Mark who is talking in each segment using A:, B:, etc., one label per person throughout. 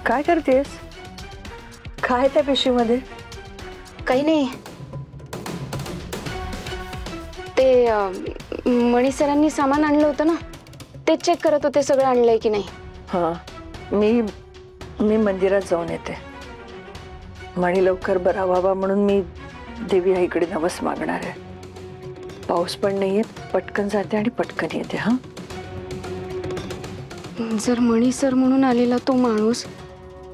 A: काय करतेस? काय त्या पिशवीमध्ये?
B: काही नाही, ते मणी सरांनी सामान आणलं होतं ना, ते चेक करत होते सगळं आणलंय की नाही.
A: हा, मी मंदिरात जाऊन येते. मणी लवकर बरा व्हावा म्हणून मी देवी आईकडे नवस मागणार आहे. पाऊस पण नाहीये, पटकन जाते आणि पटकन येते. हा,
B: जर मणी सर म्हणून आलेला तो माणूस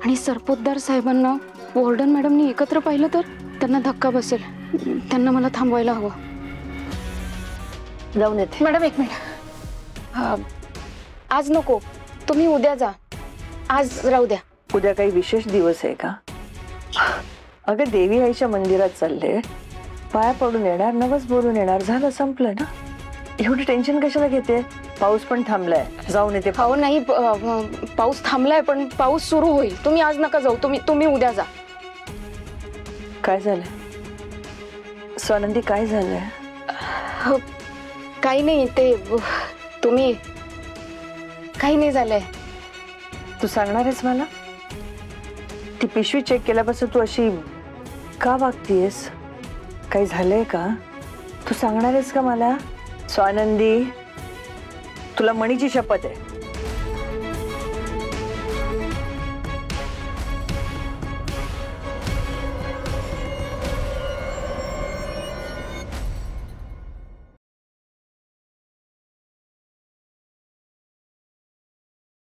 B: आणि सरपोतदार साहेबांना वॉर्डन मॅडमनी एकत्र पाहिलं तर त्यांना धक्का बसेल. त्यांना मला थांबवायला हवं.
A: जाऊन येते.
B: मॅडम एक मिनिट, आज नको, तुम्ही उद्या जा. आज राहू द्या.
A: उद्या काही विशेष दिवस आहे का? अगं देवी आईच्या मंदिरात चालले, पाया पडून येणार, नवस बोलून येणार, झालं, संपलं ना. एवढं टेन्शन कशाला घेते? पाऊस पण थांबलाय, जाऊन येते.
B: हो नाही, पाऊस थांबलाय पण पाऊस सुरू होईल. तुम्ही आज नका जाऊ, तुम्ही उद्या जा.
A: काय झालंय स्वानंदी? काय झालंय?
B: काही नाही, ते तुम्ही, काही नाही झालंय.
A: तू सांगणार आहेस मला? ती पिशवी चेक केल्यापासून तू अशी का वागतीयस? काही झालंय का? तू सांगणार आहेस का मला? स्वानंदी, तुला मणीची शपथ आहे.